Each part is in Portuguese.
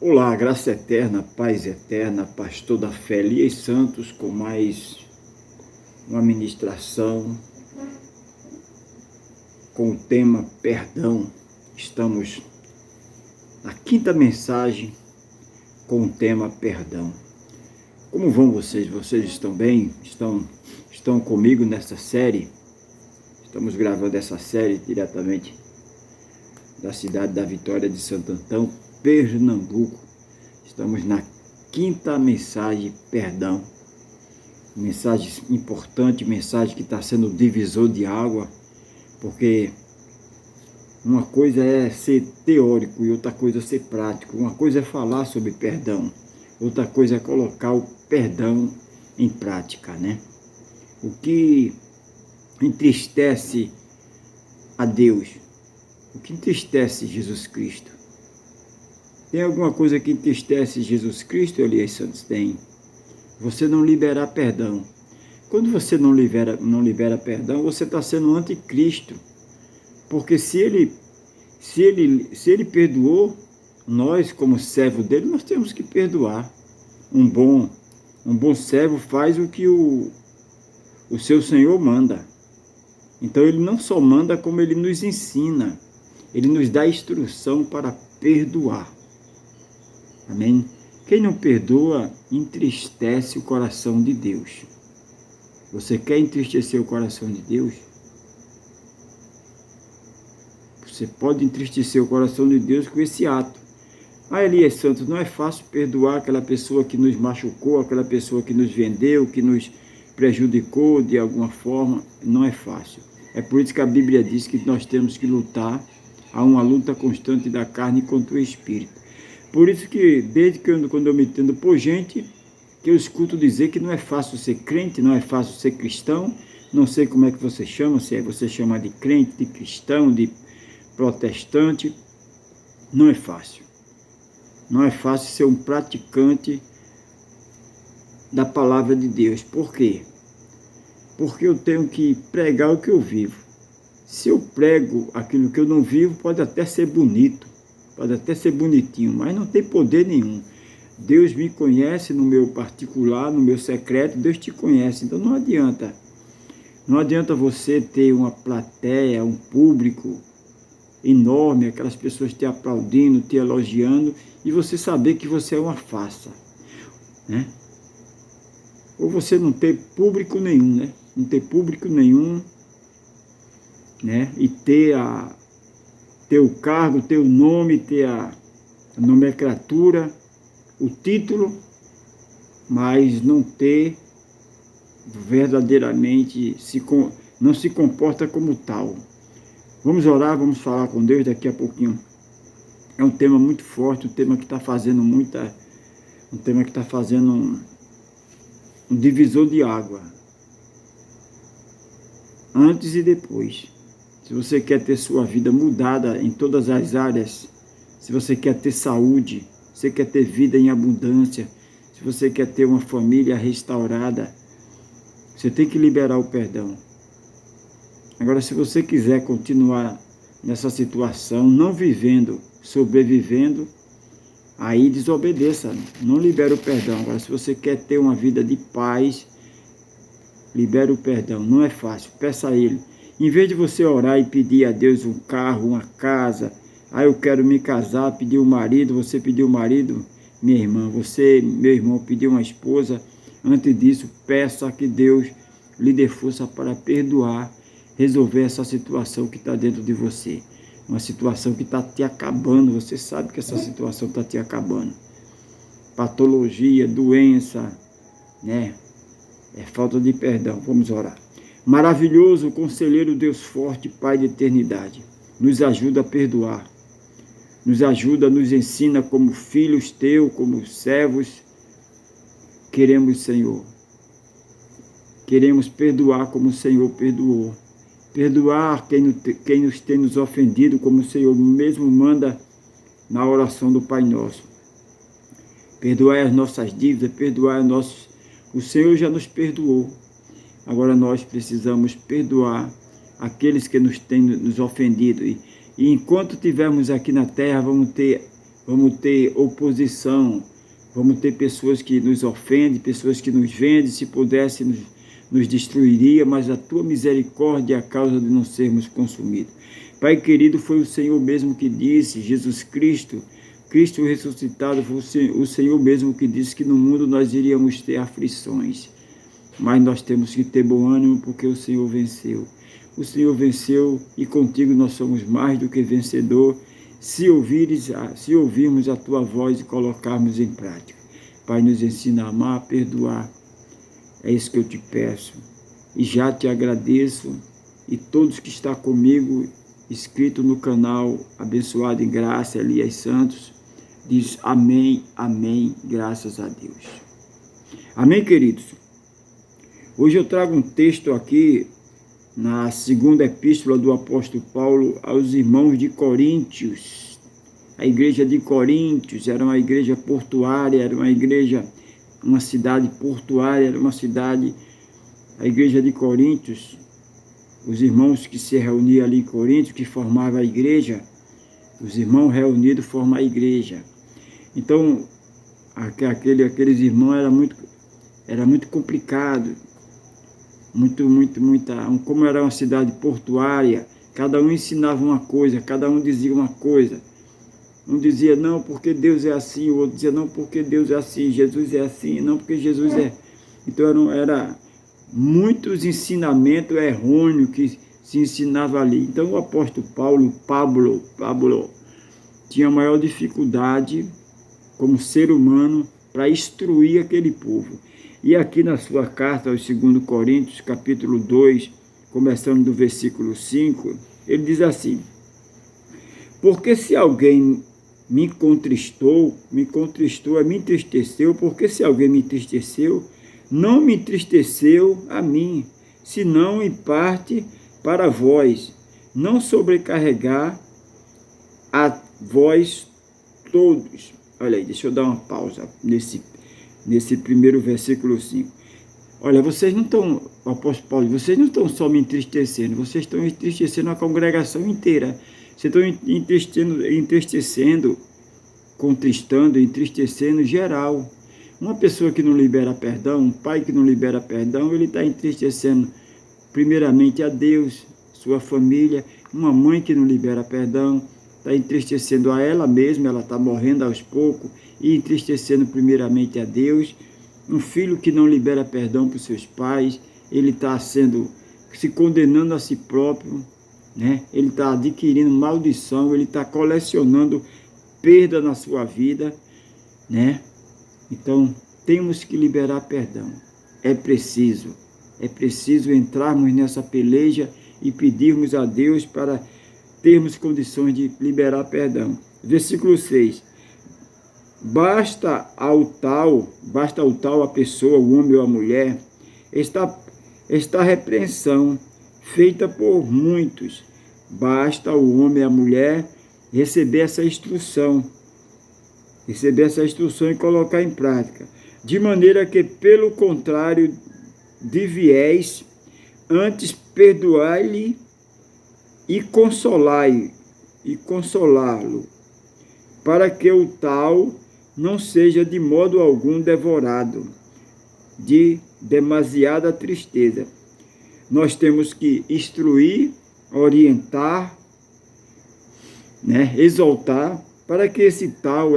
Olá, graça eterna, paz eterna, pastor da fé, Elias Santos, com mais uma ministração com o tema perdão. Estamos na quinta mensagem com o tema perdão. Como vão vocês? Vocês estão bem? Estão comigo nessa série? Estamos gravando essa série diretamente da cidade da Vitória de Santo Antão, Pernambuco. Estamos na quinta mensagem, perdão. Mensagem importante, mensagem que está sendo divisor de água, porque uma coisa é ser teórico e outra coisa é ser prático. Uma coisa é falar sobre perdão, outra coisa é colocar o perdão em prática, né? O que entristece a Deus, o que entristece Jesus Cristo? Tem alguma coisa que entristece Jesus Cristo, Elias Santos? Tem. Você não liberar perdão. Quando você não libera perdão, você está sendo anticristo. Porque se ele perdoou, nós, como servo dele, nós temos que perdoar. Um bom servo faz o que o seu Senhor manda. Então ele não só manda, como ele nos ensina. Ele nos dá instrução para perdoar. Amém? Quem não perdoa, entristece o coração de Deus. Você quer entristecer o coração de Deus? Você pode entristecer o coração de Deus com esse ato. Elias Santos, não é fácil perdoar aquela pessoa que nos machucou, aquela pessoa que nos vendeu, que nos prejudicou de alguma forma. Não é fácil. É por isso que a Bíblia diz que nós temos que lutar. Há uma luta constante da carne contra o espírito. Por isso que, desde que quando eu me entendo por gente, que eu escuto dizer que não é fácil ser crente, não é fácil ser cristão, não sei como é que você chama, se é você chama de crente, de cristão, de protestante, não é fácil. Não é fácil ser um praticante da palavra de Deus. Por quê? Porque eu tenho que pregar o que eu vivo. Se eu prego aquilo que eu não vivo, pode até ser bonito, pode até ser bonitinho, mas não tem poder nenhum. Deus me conhece no meu particular, no meu secreto, Deus te conhece. Então não adianta. Não adianta você ter uma plateia, um público enorme, aquelas pessoas te aplaudindo, te elogiando, e você saber que você é uma farsa, né? Ou você não ter público nenhum, né? Não ter público nenhum, né? E ter o cargo, ter o nome, ter a nomenclatura, o título, mas não ter verdadeiramente, não se comporta como tal. Vamos orar, vamos falar com Deus daqui a pouquinho. É um tema muito forte, um tema que está fazendo um divisor de água. Antes e depois. Se você quer ter sua vida mudada em todas as áreas, se você quer ter saúde, se você quer ter vida em abundância, se você quer ter uma família restaurada, você tem que liberar o perdão. Agora, se você quiser continuar nessa situação, não vivendo, sobrevivendo, aí desobedeça, não libera o perdão. Agora, se você quer ter uma vida de paz, libera o perdão. Não é fácil, peça a Ele. Em vez de você orar e pedir a Deus um carro, uma casa, eu quero me casar, pedir um marido, você pediu um marido, minha irmã, você, meu irmão, pediu uma esposa, antes disso, peça que Deus lhe dê força para perdoar, resolver essa situação que está dentro de você. Uma situação que está te acabando, você sabe que essa situação está te acabando. Patologia, doença, né? É falta de perdão. Vamos orar. Maravilhoso, conselheiro Deus forte, Pai de eternidade, nos ajuda a perdoar, nos ajuda, nos ensina como filhos teus, como servos, queremos, Senhor, queremos perdoar como o Senhor perdoou, perdoar quem nos tem nos ofendido, como o Senhor mesmo manda na oração do Pai Nosso, perdoar as nossas dívidas, perdoar o Senhor já nos perdoou. Agora nós precisamos perdoar aqueles que nos têm nos ofendido. E enquanto estivermos aqui na terra, vamos ter vamos ter oposição, vamos ter pessoas que nos ofendem, pessoas que nos vendem, se pudesse nos destruiria, mas a tua misericórdia é a causa de não sermos consumidos. Pai querido, foi o Senhor mesmo que disse, Jesus Cristo, Cristo ressuscitado, foi o Senhor mesmo que disse que no mundo nós iríamos ter aflições, mas nós temos que ter bom ânimo porque o Senhor venceu. O Senhor venceu e contigo nós somos mais do que vencedor, se ouvirmos a tua voz e colocarmos em prática. Pai, nos ensina a amar, a perdoar. É isso que eu te peço. E já te agradeço. E todos que estão comigo, inscrito no canal, abençoado em graça, Elias Santos, diz amém, amém, graças a Deus. Amém, queridos? Hoje eu trago um texto aqui, na segunda epístola do apóstolo Paulo aos irmãos de Coríntios. A igreja de Coríntios era uma igreja portuária, era uma igreja, uma cidade portuária, era uma cidade, a igreja de Coríntios, os irmãos que se reuniam ali em Coríntios, que formavam a igreja, os irmãos reunidos formam a igreja. Então, aqueles irmãos era muito complicado, como era uma cidade portuária, cada um ensinava uma coisa, cada um dizia uma coisa. Um dizia não porque Deus é assim, o outro dizia não porque Deus é assim, Jesus é assim, não porque Jesus é. Então era muitos ensinamentos errôneos que se ensinava ali. Então o apóstolo Pablo tinha maior dificuldade como ser humano para instruir aquele povo. E aqui na sua carta aos 2 Coríntios, capítulo 2, começando do versículo 5, ele diz assim: porque se alguém me contristou, me entristeceu, porque se alguém me entristeceu, não me entristeceu a mim, senão em parte para vós, não sobrecarregar a vós todos. Olha aí, deixa eu dar uma pausa nesse primeiro versículo 5. Olha, vocês não estão, apóstolo Paulo, vocês não estão só me entristecendo, vocês estão entristecendo a congregação inteira. Vocês estão entristecendo, contristando, entristecendo geral. Uma pessoa que não libera perdão, um pai que não libera perdão, ele está entristecendo primeiramente a Deus, sua família. Uma mãe que não libera perdão, está entristecendo a ela mesma, ela está morrendo aos poucos, e entristecendo primeiramente a Deus. Um filho que não libera perdão para os seus pais, ele está se condenando a si próprio, né? Ele está adquirindo maldição, ele está colecionando perda na sua vida, né? Então, temos que liberar perdão. É preciso entrarmos nessa peleja e pedirmos a Deus para termos condições de liberar perdão. Versículo 6. Basta ao tal a pessoa, o homem ou a mulher, esta repreensão feita por muitos. Basta ao homem e à mulher receber essa instrução e colocar em prática, de maneira que, pelo contrário, deviéis antes perdoai-lhe e consolá-lo, para que o tal não seja de modo algum devorado de demasiada tristeza. Nós temos que instruir, orientar, né, exaltar, para que esse tal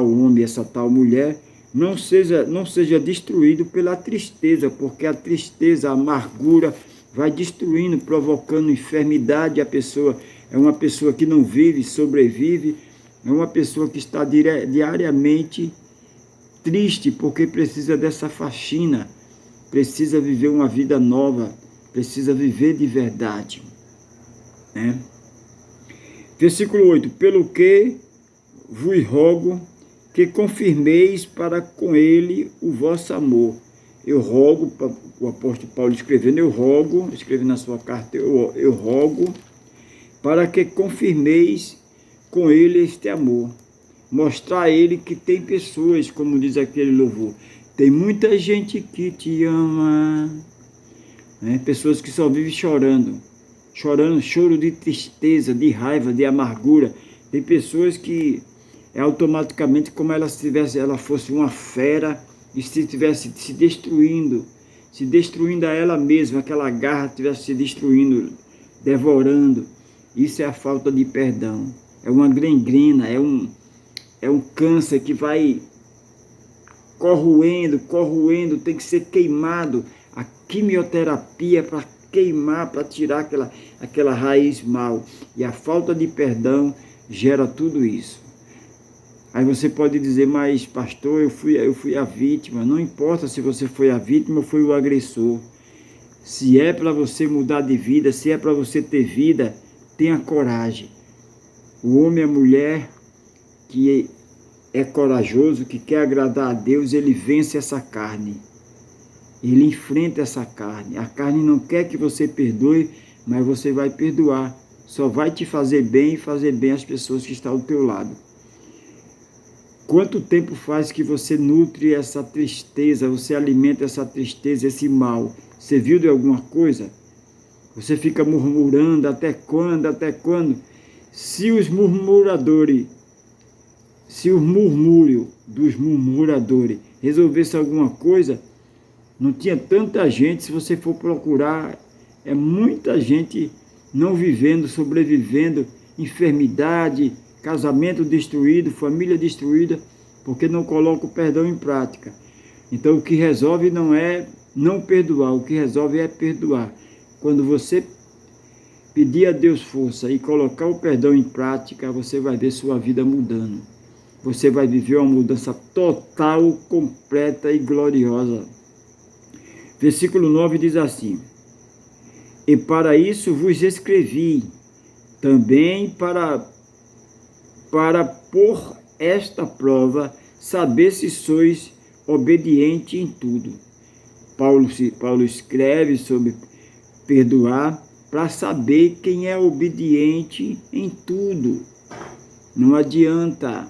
homem, essa tal mulher, não seja destruído pela tristeza, porque a tristeza, a amargura vai destruindo, provocando enfermidade. A pessoa é uma pessoa que não vive, sobrevive, é uma pessoa que está diariamente triste, porque precisa dessa faxina, precisa viver uma vida nova, precisa viver de verdade, né? Versículo 8. Pelo que vos rogo que confirmeis para com ele o vosso amor. Eu rogo, o apóstolo Paulo escrevendo, escreve na sua carta, eu rogo para que confirmeis com ele este amor. Mostrar a ele que tem pessoas, como diz aquele louvor, tem muita gente que te ama, né? Pessoas que só vivem chorando, choro de tristeza, de raiva, de amargura. Tem pessoas que é automaticamente como ela fosse uma fera e se estivesse se destruindo a ela mesma, aquela garra estivesse se destruindo, devorando. Isso é a falta de perdão. É uma gangrena, é um câncer que vai corroendo, tem que ser queimado. A quimioterapia para queimar, para tirar aquela raiz mal. E a falta de perdão gera tudo isso. Aí você pode dizer, mas pastor, eu fui a vítima. Não importa se você foi a vítima ou foi o agressor. Se é para você mudar de vida, se é para você ter vida, tenha coragem. O homem e a mulher que é corajoso, que quer agradar a Deus, ele vence essa carne. Ele enfrenta essa carne. A carne não quer que você perdoe, mas você vai perdoar. Só vai te fazer bem e fazer bem às pessoas que estão ao teu lado. Quanto tempo faz que você nutre essa tristeza, você alimenta essa tristeza, esse mal? Você viu de alguma coisa? Você fica murmurando, até quando, até quando? Se o murmúrio dos murmuradores resolvesse alguma coisa, não tinha tanta gente. Se você for procurar, é muita gente não vivendo, sobrevivendo, enfermidade, casamento destruído, família destruída, porque não coloca o perdão em prática. Então o que resolve não é não perdoar, o que resolve é perdoar. Quando você pedir a Deus força e colocar o perdão em prática, você vai ver sua vida mudando. Você vai viver uma mudança total, completa e gloriosa. Versículo 9 diz assim: e para isso vos escrevi, também para por esta prova saber se sois obediente em tudo. Paulo escreve sobre perdoar para saber quem é obediente em tudo. Não adianta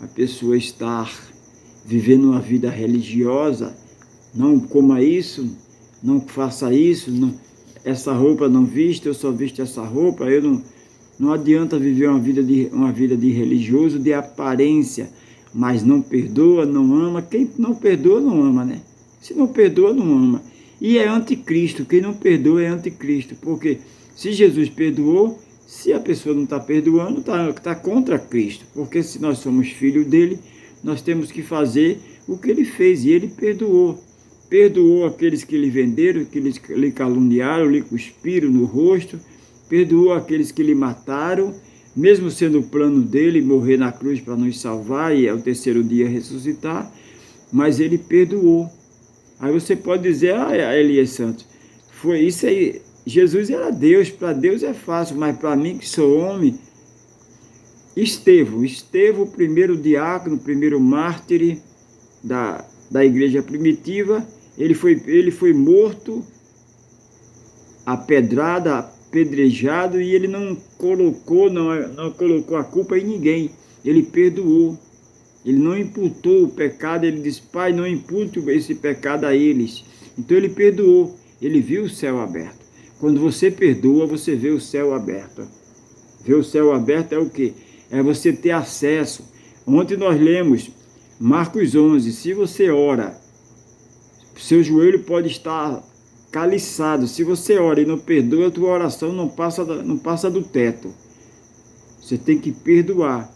a pessoa estar vivendo uma vida religiosa, não coma isso, não faça isso, não, essa roupa não vista, eu só visto essa roupa, não adianta viver uma vida de religioso, de aparência, mas não perdoa, não ama. Quem não perdoa, não ama, né? Se não perdoa, não ama. E é anticristo. Quem não perdoa é anticristo. Porque se Jesus perdoou, se a pessoa não está perdoando, está contra Cristo. Porque se nós somos filhos dele, nós temos que fazer o que ele fez. E ele perdoou. Perdoou aqueles que lhe venderam, que lhe caluniaram, lhe cuspiram no rosto. Perdoou aqueles que lhe mataram, mesmo sendo o plano dele morrer na cruz para nos salvar e ao terceiro dia ressuscitar, mas ele perdoou. Aí você pode dizer, Elias Santos, foi isso aí, Jesus era Deus, para Deus é fácil, mas para mim que sou homem, Estevão, o primeiro diácono, o primeiro mártir da igreja primitiva, ele foi morto, apedrejado, e ele não colocou a culpa em ninguém. Ele perdoou. Ele não imputou o pecado. Ele disse, Pai, não impute esse pecado a eles. Então ele perdoou. Ele viu o céu aberto. Quando você perdoa, você vê o céu aberto. Ver o céu aberto é o quê? É você ter acesso. Ontem nós lemos Marcos 11. Se você ora, seu joelho pode estar caliçado. Se você ora e não perdoa, a tua oração não passa do teto. Você tem que perdoar.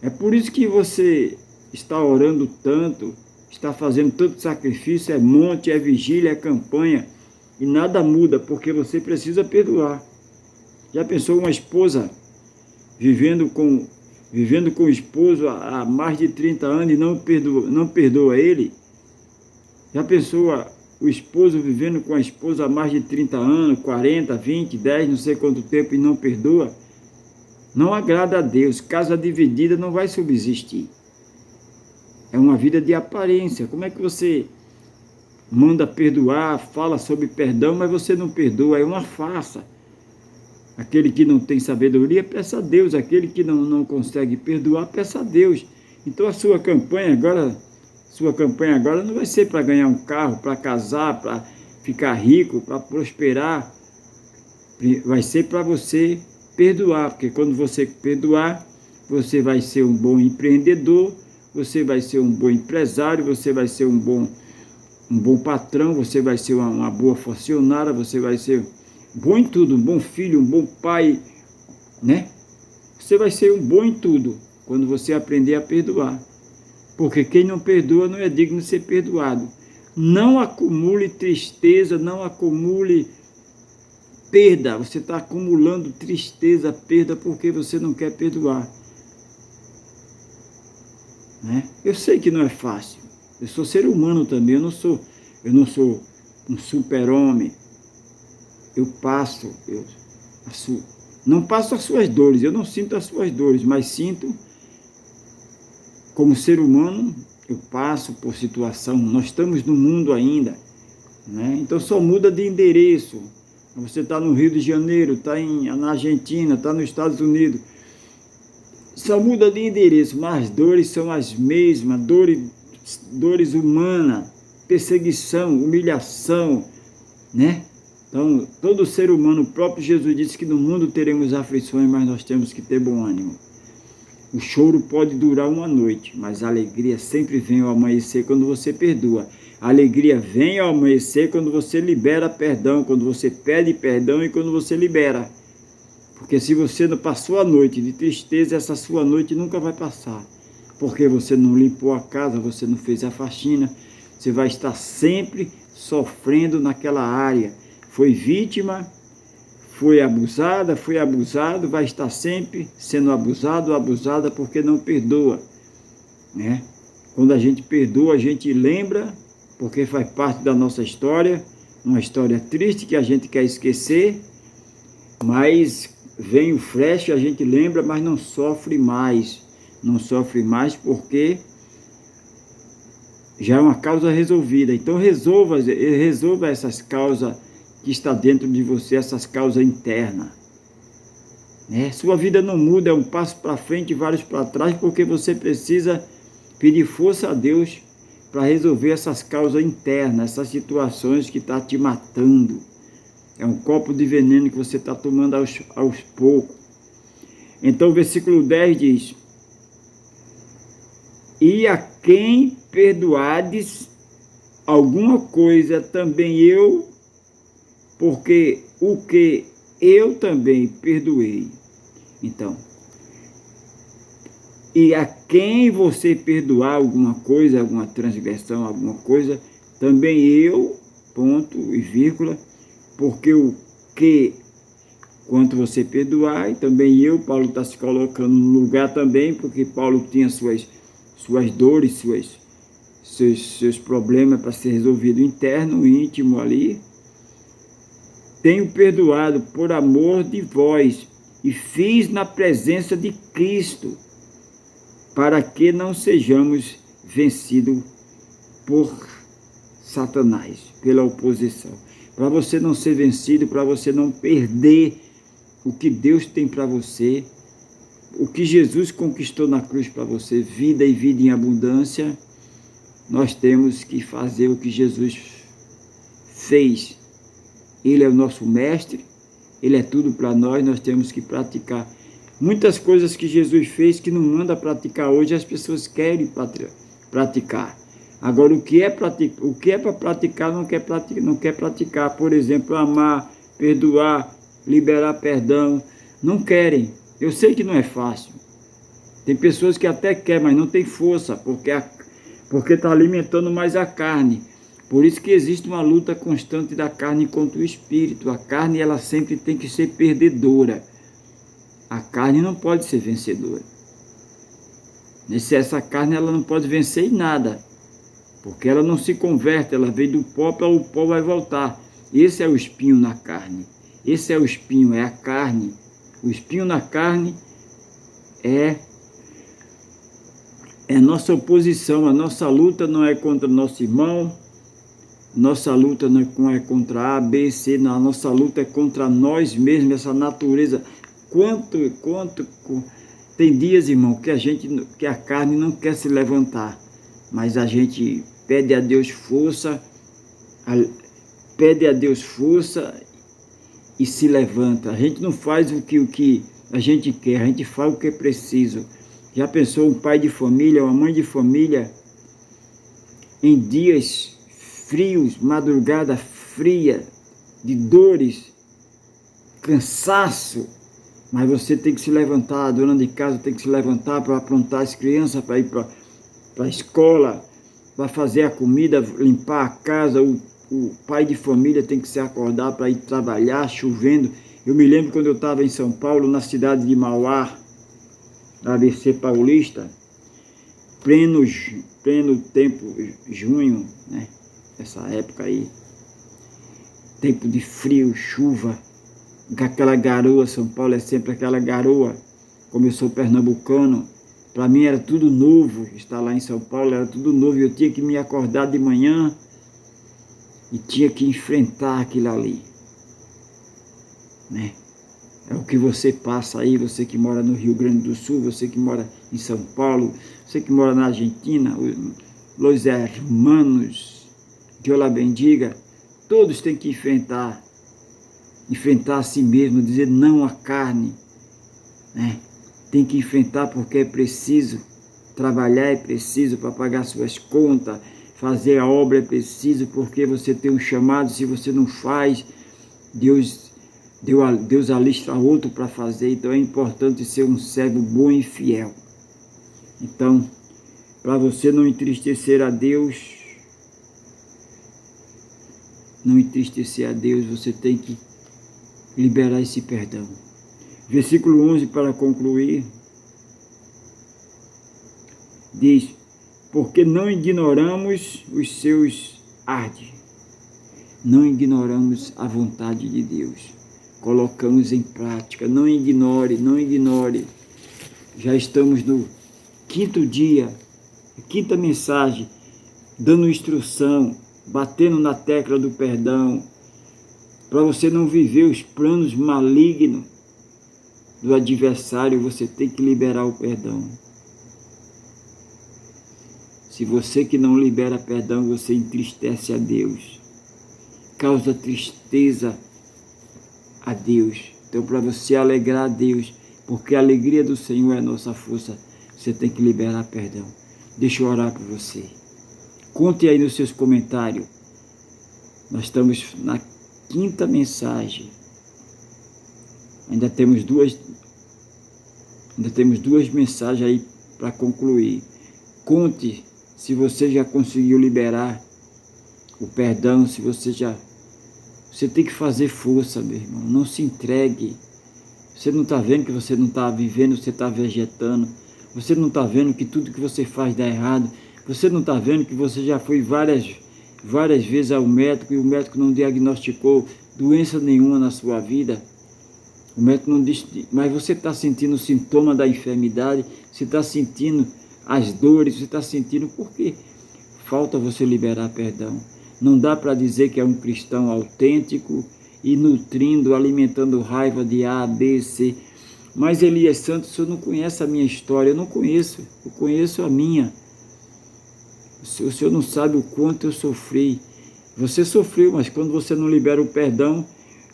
É por isso que você está orando tanto, está fazendo tanto sacrifício, é monte, é vigília, é campanha, e nada muda, porque você precisa perdoar. Já pensou uma esposa vivendo com o esposo há mais de 30 anos e não perdoa ele? Já pensou o esposo vivendo com a esposa há mais de 30 anos, 40, 20, 10, não sei quanto tempo, e não perdoa? Não agrada a Deus. Casa dividida não vai subsistir. É uma vida de aparência. Como é que você manda perdoar, fala sobre perdão, mas você não perdoa? É uma farsa. Aquele que não tem sabedoria, peça a Deus. Aquele que não consegue perdoar, peça a Deus. Então a sua campanha agora não vai ser para ganhar um carro, para casar, para ficar rico, para prosperar. Vai ser para você perdoar, porque quando você perdoar, você vai ser um bom empreendedor, você vai ser um bom empresário, você vai ser um bom patrão, você vai ser uma boa funcionária, você vai ser bom em tudo, um bom filho, um bom pai, né? Você vai ser um bom em tudo quando você aprender a perdoar. Porque quem não perdoa não é digno de ser perdoado. Não acumule tristeza, não acumule perda. Você está acumulando tristeza, perda, porque você não quer perdoar. Né? Eu sei que não é fácil. Eu sou ser humano também, eu não sou um super-homem. Eu não passo as suas dores, eu não sinto as suas dores, mas sinto, como ser humano, eu passo por situação, nós estamos no mundo ainda, né? Então só muda de endereço. Você está no Rio de Janeiro, está na Argentina, está nos Estados Unidos, só muda de endereço, mas as dores são as mesmas, dores humanas, perseguição, humilhação, né? Então, todo ser humano, o próprio Jesus disse que no mundo teremos aflições, mas nós temos que ter bom ânimo. O choro pode durar uma noite, mas a alegria sempre vem ao amanhecer quando você perdoa. A alegria vem ao amanhecer quando você libera perdão, quando você pede perdão e quando você libera. Porque se você não passou a noite de tristeza, essa sua noite nunca vai passar. Porque você não limpou a casa, você não fez a faxina, você vai estar sempre sofrendo naquela área. Foi vítima, foi abusado, vai estar sempre sendo abusado ou abusada porque não perdoa, né? Quando a gente perdoa, a gente lembra, porque faz parte da nossa história, uma história triste que a gente quer esquecer, mas vem o flash, a gente lembra, mas não sofre mais porque já é uma causa resolvida. Então resolva essas causas que está dentro de você, essas causas internas. Né? Sua vida não muda, é um passo para frente e vários para trás, porque você precisa pedir força a Deus para resolver essas causas internas, essas situações que estão te matando. É um copo de veneno que você está tomando aos poucos. Então o versículo 10 diz: e a quem perdoardes alguma coisa, também eu, porque o que eu também perdoei. Então, e a quem você perdoar alguma coisa, alguma transgressão, alguma coisa, também eu, ponto e vírgula, porque o que, quanto você perdoar, e também eu, Paulo está se colocando no lugar também, porque Paulo tinha suas dores, seus problemas para ser resolvido interno, íntimo ali. Tenho perdoado por amor de vós e fiz na presença de Cristo, para que não sejamos vencidos por Satanás, pela oposição. Para você não ser vencido, para você não perder o que Deus tem para você, o que Jesus conquistou na cruz para você, vida e vida em abundância, nós temos que fazer o que Jesus fez. Ele é o nosso mestre, ele é tudo para nós, nós temos que praticar. Muitas coisas que Jesus fez que não manda praticar hoje, as pessoas querem praticar. Agora, o que é para praticar, não quer praticar. Por exemplo, amar, perdoar, liberar perdão, não querem. Eu sei que não é fácil. Tem pessoas que até querem, mas não tem força, porque está alimentando mais a carne. Por isso que existe uma luta constante da carne contra o espírito. A carne, ela sempre tem que ser perdedora. A carne não pode ser vencedora. Essa carne, ela não pode vencer em nada, porque ela não se converte, ela veio do pó, para o pó vai voltar. Esse é o espinho na carne. Esse é o espinho, é a carne. O espinho na carne é nossa oposição. A nossa luta não é contra o nosso irmão, nossa luta não é contra A, B, C, não. A nossa luta é contra nós mesmos, essa natureza. Tem dias, irmão, que a carne não quer se levantar, mas a gente pede a Deus força, e se levanta. A gente não faz o que a gente quer, a gente faz o que é preciso. Já pensou um pai de família, uma mãe de família, em dias frios, madrugada fria, de dores, cansaço, mas você tem que se levantar, a dona de casa tem que se levantar para aprontar as crianças, para ir para a escola, para fazer a comida, limpar a casa, o pai de família tem que se acordar para ir trabalhar, chovendo. Eu me lembro quando eu estava em São Paulo, na cidade de Mauá, na ABC Paulista, pleno tempo, junho, né? Essa época aí, tempo de frio, chuva, com aquela garoa. São Paulo é sempre aquela garoa. Como eu sou pernambucano, para mim era tudo novo, estar lá em São Paulo era tudo novo, eu tinha que me acordar de manhã e tinha que enfrentar aquilo ali, né? É o que você passa aí, você que mora no Rio Grande do Sul, você que mora em São Paulo, você que mora na Argentina, los hermanos, Deus la bendiga, todos têm que enfrentar a si mesmo, dizer não à carne, né? Tem que enfrentar porque é preciso, trabalhar é preciso para pagar suas contas, fazer a obra é preciso porque você tem um chamado, se você não faz, Deus alistra outro para fazer, então é importante ser um servo bom e fiel. Então, para você não entristecer a Deus, você tem que liberar esse perdão. Versículo 11, para concluir, diz: porque não ignoramos os seus ardes, não ignoramos a vontade de Deus, colocamos em prática, não ignore, já estamos no 5º dia, 5ª mensagem, dando instrução, batendo na tecla do perdão, para você não viver os planos malignos do adversário, você tem que liberar o perdão. Se você que não libera perdão, você entristece a Deus, causa tristeza a Deus. Então, para você alegrar a Deus, porque a alegria do Senhor é a nossa força, você tem que liberar perdão. Deixa eu orar por você. Conte aí nos seus comentários. Nós estamos na 5ª mensagem. Ainda temos duas mensagens aí para concluir. Conte se você já conseguiu liberar o perdão, se você já... Você tem que fazer força, meu irmão. Não se entregue. Você não está vendo que você não está vivendo, você está vegetando. Você não está vendo que tudo que você faz dá errado. Você não está vendo que você já foi várias vezes ao médico e o médico não diagnosticou doença nenhuma na sua vida. O médico não disse, mas você está sentindo o sintoma da enfermidade, você está sentindo as dores, você está sentindo por quê? Falta você liberar perdão. Não dá para dizer que é um cristão autêntico e nutrindo, alimentando raiva de A, B, C. Mas Elias Santos, o senhor não conhece a minha história, eu não conheço, eu conheço a minha. O senhor não sabe o quanto eu sofri. Você sofreu, mas quando você não libera o perdão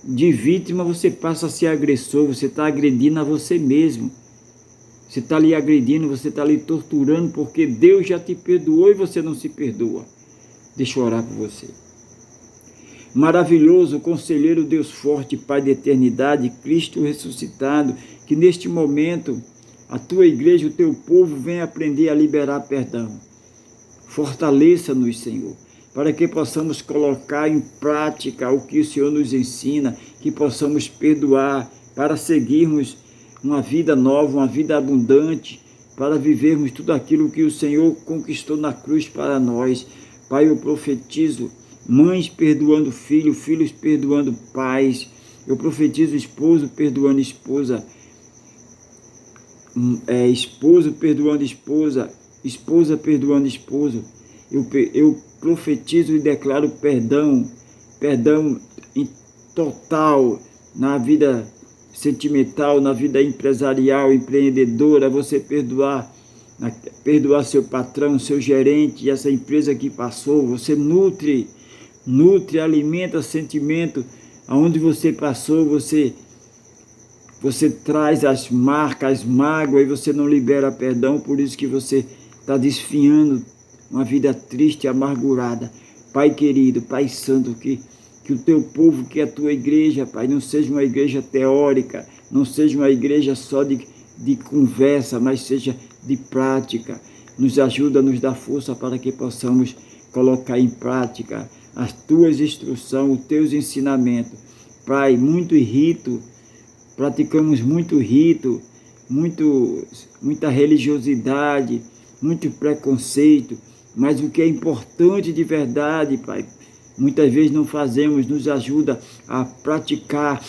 de vítima, você passa a ser agressor, você está agredindo a você mesmo. Você está ali agredindo, você está ali torturando, porque Deus já te perdoou e você não se perdoa. Deixa eu orar por você. Maravilhoso, conselheiro, Deus forte, Pai da eternidade, Cristo ressuscitado, que neste momento a tua igreja, o teu povo, venha aprender a liberar perdão. Fortaleça-nos, Senhor, para que possamos colocar em prática o que o Senhor nos ensina, que possamos perdoar, para seguirmos uma vida nova, uma vida abundante, para vivermos tudo aquilo que o Senhor conquistou na cruz para nós. Pai, eu profetizo mães perdoando filhos, filhos perdoando pais. Eu profetizo esposo perdoando esposa, esposo perdoando esposa, esposa perdoando esposo. Eu profetizo e declaro perdão em total na vida sentimental, na vida empresarial, empreendedora. Você perdoar seu patrão, seu gerente, essa empresa que passou. Você nutre, alimenta sentimento. Aonde você passou, você você traz as marcas, as mágoas, e você não libera perdão, por isso que você está desfiando uma vida triste e amargurada. Pai querido, Pai santo, que o teu povo, que a tua igreja, Pai, não seja uma igreja teórica, não seja uma igreja só de conversa, mas seja de prática. Nos ajuda, nos dá força para que possamos colocar em prática as tuas instruções, os teus ensinamentos. Pai, muito rito, praticamos muito rito, muita religiosidade, muito preconceito, mas o que é importante de verdade, Pai, muitas vezes não fazemos. Nos ajuda a praticar,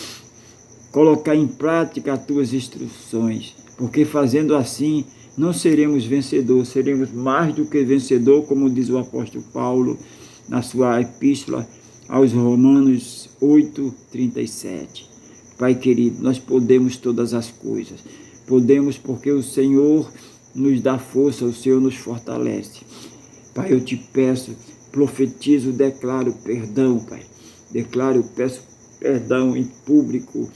colocar em prática as tuas instruções, porque fazendo assim não seremos vencedores, seremos mais do que vencedor, como diz o apóstolo Paulo na sua epístola aos Romanos 8:37. Pai querido, nós podemos todas as coisas, podemos porque o Senhor nos dá força, o Senhor nos fortalece. Pai, eu te peço, profetizo, declaro perdão, Pai. Peço perdão em público,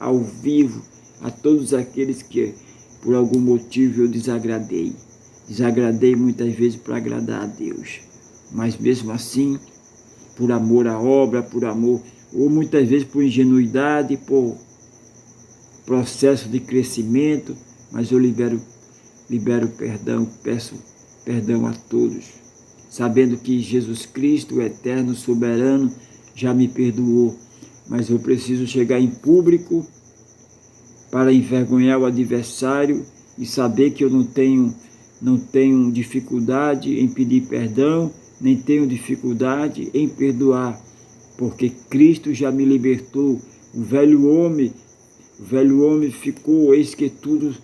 ao vivo, a todos aqueles que por algum motivo eu desagradei. Desagradei muitas vezes para agradar a Deus, mas mesmo assim, por amor à obra, por amor, ou muitas vezes por ingenuidade, por processo de crescimento, mas eu libero perdão, peço perdão a todos, sabendo que Jesus Cristo, o eterno, soberano, já me perdoou, mas eu preciso chegar em público para envergonhar o adversário e saber que eu não tenho dificuldade em pedir perdão, nem tenho dificuldade em perdoar, porque Cristo já me libertou. O velho homem ficou, eis que tudo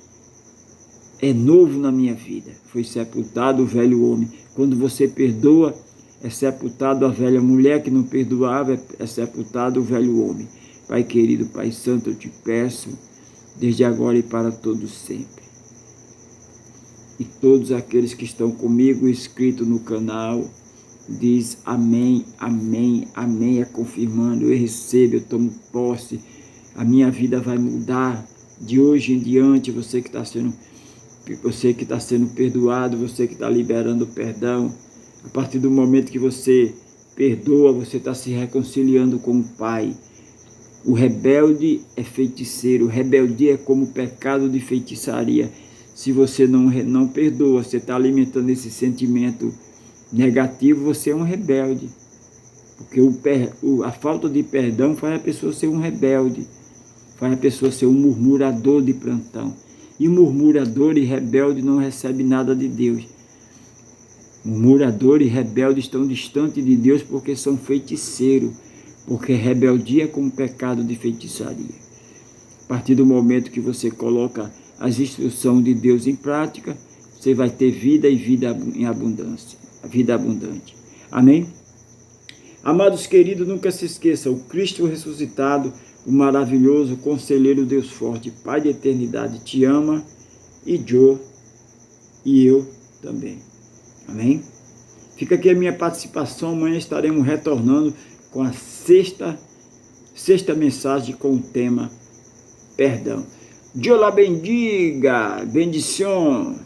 é novo na minha vida. Foi sepultado o velho homem. Quando você perdoa, é sepultado a velha mulher que não perdoava, é sepultado o velho homem. Pai querido, Pai santo, eu te peço, desde agora e para todos sempre. E todos aqueles que estão comigo inscritos no canal, diz amém, amém, amém, é confirmando, eu recebo, eu tomo posse, a minha vida vai mudar de hoje em diante. Você que está sendo perdoado, você que está liberando perdão, a partir do momento que você perdoa, você está se reconciliando com o Pai. O rebelde é feiticeiro, rebeldia é como pecado de feitiçaria. Se você não perdoa, você está alimentando esse sentimento negativo, você é um rebelde. Porque a falta de perdão faz a pessoa ser um rebelde, faz a pessoa ser um murmurador de plantão. E murmurador e rebelde não recebe nada de Deus. Murmurador e rebelde estão distantes de Deus porque são feiticeiros, porque rebeldia é como pecado de feitiçaria. A partir do momento que você coloca as instruções de Deus em prática, você vai ter vida e vida em abundância, a vida abundante. Amém? Amados queridos, nunca se esqueça, o Cristo ressuscitado, o maravilhoso conselheiro Deus forte, Pai de eternidade, te ama, e eu também. Amém? Fica aqui a minha participação, amanhã estaremos retornando com a sexta mensagem com o tema perdão. Deus la bendiga, bendição.